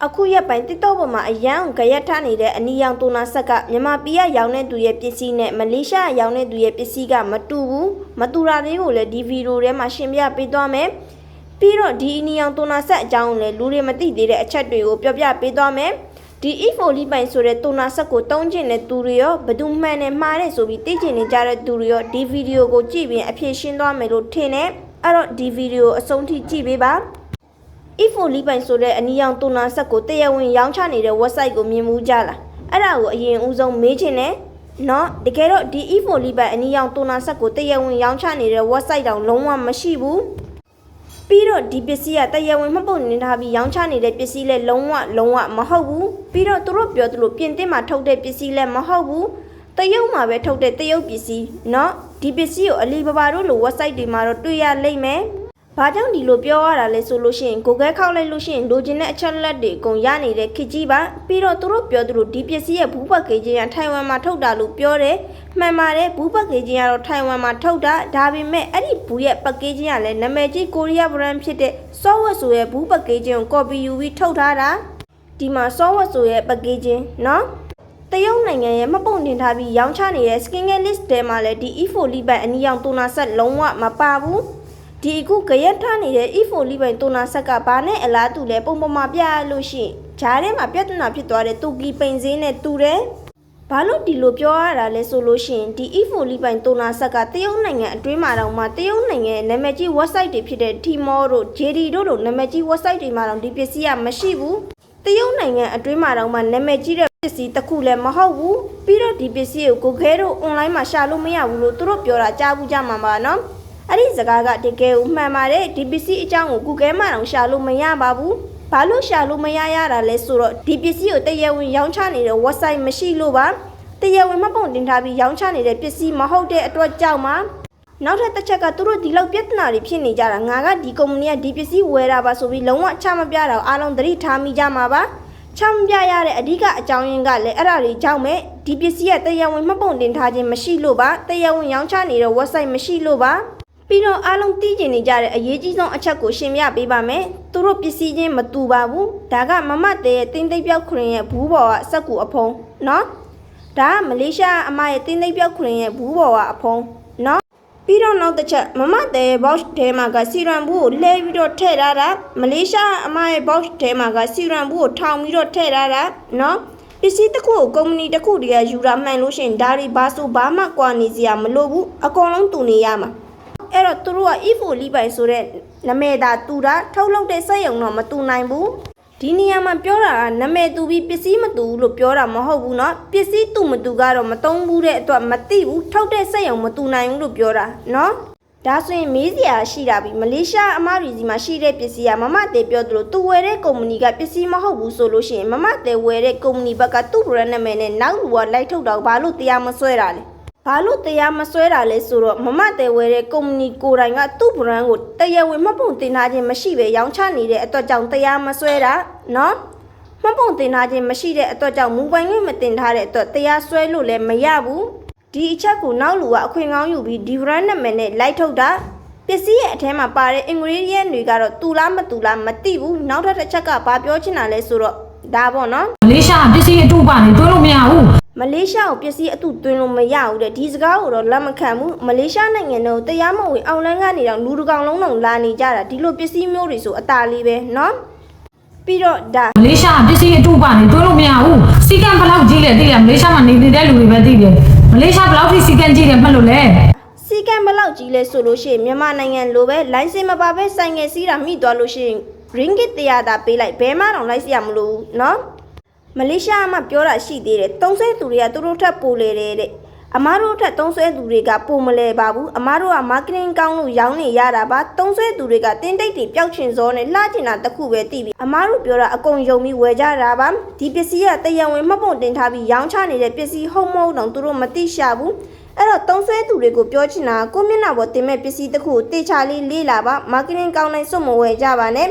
အခုရက်ပိုင်းတစ်တော့ပေါ်မှာအရန်ကြရက်ထားနေတဲ့အနီရောင်တိုနာဆက်ကမြန်မာပြည်ကရောင်းတဲ့သူရဲ့ပစ္စည်းနဲ့မလေးရှားရောင်းတဲ့သူရဲ့ပစ္စည်းကမတူဘူးမတူတာလေးကိုလည်းဒီဗီဒီယိုထဲမှာရှင်းပြပေးသွားမယ်ပြီးတော့ဒီအနီရောင်တိုနာဆက်အကြောင်းလည်းလူတွေမသိသေးတဲ့အချက်တွေကိုပြောပြပေးသွားမယ်ဒီ E4 ပိုင်ဆိုတဲ့တိုနာဆက်ကိုတုံးကျင်တဲ့သူတွေရောဘယ်သူမှန်တယ်မှားတယ်ဆိုပြီးသိကျင်နေကြတဲ့သူတွေရောဒီဗီဒီယိုကိုကြည့်ပြီးအဖြေရှင်းသွားမယ်လို့ထင်တယ်အဲ့တော့ဒီဗီဒီယိုအဆုံးထိကြည့်ပေးပါE4 ပိုင်ဆိုတဲ့အနီရောင်တိုနာဆက်ကိုတရားဝင်ရောင်းချနေတဲ့ website ကိုမြင်မှုကြလားအဲ့ဒါကိုအရင်ဦးဆုံးမေးချင်တယ်နော်တကယ်တော့ဒီ E4 ပိုင်အနီရောင်တိုနာဆက်ကိုတရားဝင်ရောင်းချနေတဲ့ website တောင်လုံးဝမရှိဘူးပြီးတော့ဒီပစ္စည်းကတရားဝင်မှတ်ပုံတင်ထားပြီးရောင်းချနေတဲ့ပစ္စည်းလည်းလုံးဝမဟုတ်ဘူးပြီးတော့သူတို့ပြောသလိုပြင်သစ်မှာထုတ်တဲ့ပစ္စည်းလည်းမဟုတ်ဘူးတရုတ်မှာပဲထုတ်တဲ့တရုတ်ပစ္စည်းเนาะဒီပစ္စည်းကိုအလီဘာဘာတို့လို website တွေမှာတော့တွေ့ရလိမ့်မယ်ဘာကြောင့်ဒီလိုပြောရတာလဲဆိုလို့ရှိရင် Google ခောက်လိုက်လို့ရှိရင်လိုချင်တဲ့အချက်လက်တွေအကုန်ရနေတဲ့ခေတ်ကြီးပါပြီးတော့သူတို့ပြောသလိုဒီပစ္စည်းရဲ့ဘူးပတ်ကေးချင်းကထိုင်ဝမ်မှာထုတ်တာလို့ပြောတယ်မှန်ပါတယ်ဘူးပတ်ကေးချင်းကတော့ထိုင်ဝမ်မှာထုတ်တာဒါပေမဲ့အဲ့ဒီဘူးရဲ့ပတ်ကေးချင်းကလည်းနာမည်ကြီးကိုရီးယား brand ဖြစ်တဲ့ Software ဆိုရဲ့ဘူးပတ်ကေးချင်းကို copy ယူပြီးထုတ်ထားတာဒီမှာ Software ဆိုရဲ့ပတ်ကေးချင်းเนาะတရုတ်နိုင်ငံရဲ့မှတ်ပုံတင်ထားပြီးရောင်းချနေတဲ့ skin care list ထဲမှာလည်းဒီ E4 ပိုင်အနီရောင်တိုနာဆက်လုံးဝမပါဘူးဒီအခုကြရက်ထားနေတဲ့ E4 ပိုင်တိုနာဆက်ကဘာနဲ့အလားတူလဲပုံပေါ်မှာပြရလို့ရှိရင်ဂျားထဲမှာပြဿနာဖြစ်သွားတဲ့တူကီပိန်စင်းနဲ့တူတယ်ဘာလို့ဒီလိုပြောရတာလဲဆိုလို့ရှိရင်ဒီ E4 ပိုင်တိုနာဆက်ကတရုတ်နိုင်ငံအတွင်းမှာတောင်မှတရုတ်နိုင်ငံရဲ့နာမည်ကြီး website တွေဖြစ်တဲ့ Tmall တို့ JD တို့လိုနာမည်ကြီး website တွေမှာတောင်ဒီပစ္စည်းကမရှိဘူးတရုတ်နိုင်ငံအတွင်းမှာတောင်မှနာမည်ကြီးတဲ့ပစ္စည်းတစ်ခုလည်းမဟုတ်ဘူးပြီးတော့ဒီပစ္စည်းကို Google တို့ online မှာရှာလို့မရဘူးလို့သူတို့ပြောတာကြားဘူးကြမှာပါနော်အဲ့ဒီစကားကတကယ်ကိုမှန်ပါတယ်ဒီပစ္စည်းအကြောင်းကို Google မှာတော့ရှာလို့မရပါဘူးဘာလို့ရှာလို့မရတာလဲဆိုတော့ဒီပစ္စည်းကိုတရားဝင်ရောင်းချနေတဲ့ website မရှိလို့ပါတရားဝင်မှတ်ပုံတင်ထားပြီးရောင်းချနေတဲ့ပစ္စည်းမဟုတ်တဲ့အတွက်ကြောင့်မှာနောက်ထပ်တစ်ချက်ကသူတို့ဒီလောက်ပြဿနာတွေဖြစ်နေကြတာငါကဒီကုမ္ပဏီကဒီပစ္စည်းဝယ်တာပါဆိုပြီးလုံးဝချမပြတာအားလုံးသတိထားမိကြမှာပါချမပြရတဲ့အဓိကအကြောင်းရင်းကလည်းအဲ့ဒါတွေကြောင့်ပဲဒီပစ္စည်းကတရားဝင်မှတ်ပုံတင်ထားခြင်းမရှိလို့ပါတရားဝင်ရောင်းချနေတဲ့ website မရှိလို့ပါပြီးတော့အားလုံးသိကျင်နေကြတဲ့အရေးကြီးဆုံးအချက်ကိုရှင်းပြပေးပါမယ်သူတို့ပစ္စည်းချင်းမတူပါဘူးဒါကမမတဲရဲ့တင်းသိပ်ပြောက်ခရင်ရဲ့ဘူးပေါ်ကစက်ကူအဖုံးเนาะဒါကမလေးရှားအမရဲ့တင်းသိပ်ပြောက်ခရင်ရဲ့ဘူးပေါ်ကအဖုံးเนาะပြီးတော့နောက်တစ်ချက်မမတဲရဲ့ box ထဲမှာကစီရန်ဘူးကိုလဲပြီးတော့ထည့်ထားတာမလေးရှားအမရဲ့ box ထဲမှာကစီရန်ဘူးကိုထောင်ပြီးတော့ထည့်ထားတာเนาะပစ္စည်းတစ်ခုကိုကုမ္ပဏီတစ်ခုတည်းကယူတာမှန်လို့ရှိရင်ဒါတွေဘာဆိုဘာမှကွာနေစရာမလိုဘူးအကုန်လုံးတူနေရမှာအဲ့တော့သူတို့က E4 ပိုင်ဆိုတဲ့နာမည်သာတူတာထုတ်လုပ်တဲ့စက်ရုံတော့မတူနိုင်ဘူးဒီနေရာမှာပြောတာကနာမည်တူပြီးပစ္စည်းမတူဘူးလို့ပြောတာမဟုတ်ဘူးเนาะပစ္စည်းတူမတူကတော့မသုံးဘူးတဲ့အတွက်မသိဘူးထုတ်တဲ့စက်ရုံမတူနိုင်ဘူးလို့ပြောတာเนาะဒါဆိုရင်မေးစရာရှိတာပြီမလေးရှားအမရီစီမှာရှိတဲ့ပစ္စည်းကမမတဲပြောသလိုသူဝယ်တဲ့ကုမ္ပဏီကပစ္စည်းမဟုတ်ဘူးဆိုလို့ရှိရင်မမတဲဝယ်တဲ့ကုမ္ပဏီဘက်ကသူ့ brand နာမည်နဲ့နောက်လူကလိုက်ထုတ်တော့ဘာလို့တရားမဆွဲတာလဲဘာလို့တရားမဆွဲတာလဲဆိုတော့မမတဲဝဲတဲ့ကုမ္ပဏီကိုယ်တိုင်ကသူ့ brand ကိုတရားဝင်မှတ်ပုံတင်ထားခြင်းမရှိပဲရောင်းချနေတဲ့အတွက်ကြောင့်တရားမဆွဲတာเนาะမှတ်ပုံတင်ထားခြင်းမရှိတဲ့အတွက်ကြောင့်မူပိုင်ခွင့်မတင်ထားတဲ့အတွက်တရားစွဲလို့လည်းမရဘူးဒီအချက်ကိုနောက်လူကအခွင့်ကောင်းယူပြီးဒီ brand နာမည်နဲ့လိုက်ထုတ်တာပစ္စည်းရဲ့အထဲမှာပါတဲ့ ingredient တွေကတော့တူလားမတူလားမသိဘူးနောက်ထပ်တစ်ချက်ကဘာပြောချင်တာလဲဆိုတော့ဒါပေါ့နော်မလေးရှားပစ္စည်းအတူပါနေတွဲလို့မရဘူးမလေးရှားကိုပစ္စည်းအတူသွင်းလို့မရဘူးတဲ့ဒီစကားကိုတော့လက်မခံဘူးမလေးရှားနိုင်ငံတော်တရားမဝင်အောင်လန်းကနေတော့လူတကောင်လုံးလုံးလာနေကြတာဒီလိုပစ္စည်းမျိုးတွေဆိုအတားလေးပဲเนาะပြီးတော့ဒါမလေးရှားပစ္စည်းအတူပါနေတွဲလို့မရဘူးစီကံဘယ်လောက်ကြီးလဲသိတယ်မလေးရှားမှာနေတဲ့လူတွေပဲသိတယ်မလေးရှားဘယ်လောက်ထိစီကံကြီးတယ်မှတ်လို့လဲစီကံဘယ်လောက်ကြီးလဲဆိုလို့ရှိရင်မြန်မာနိုင်ငံလိုပဲလိုင်စင်မပါပဲဆိုင်ငယ်စီးတာမိသွားလို့ရှိရင် ringgit 100သာပေးလိုက်ဘယ်မှတော့လိုက်စရာမလိုဘူးเนาะမလေးရှားမှာပြောတာရှိသေးတယ်သုံးဆွဲသူတွေကသူတို့ထက်ပိုလေတဲ့အမားတို့ထက်သုံးဆွဲသူတွေကပိုမလဲပါဘူးအမားတို့က marketing ကောင်းလို့ရောင်းနေရတာပါသုံးဆွဲသူတွေကတင်းတိတ်တွေပျောက်ချင်စောနဲ့လှချင်တာတခုပဲသိပြီအမားတို့ပြောတာအကုန်ယုံပြီးဝယ်ကြတာပါဒီပစ္စည်းကတရားဝင်မှတ်ပုံတင်ထားပြီးရောင်းချနေတဲ့ပစ္စည်းဟုတ်မဟုတ်တော့သူတို့မသိရှာဘူးအဲ့တော့သုံးဆွဲသူတွေကိုပြောချင်တာကိုမျက်နှာပေါ်တင်မဲ့ပစ္စည်းတစ်ခုကိုတေချာလေးလေးလာပါ marketing ကောင်းနိုင်စွတ်မဝယ်ကြပါနဲ့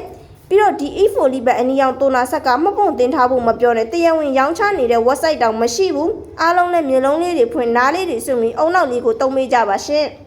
ပြီးတော့ဒီ E4 ပိုင်အနီရောင်တိုနာဆက်ကမှတ်ပုံတင်ထားဖို့မပြောနဲ့တရားဝင်ရောင်းချနေတဲ့ website တောင်မရှိဘူးအားလုံးလည်းမျိုးလုံးလေးတွေဖွင့်နားလေးတွေစွန့်ပြီးအုံနောက်လေးကိုတုံးပေးကြပါရှင်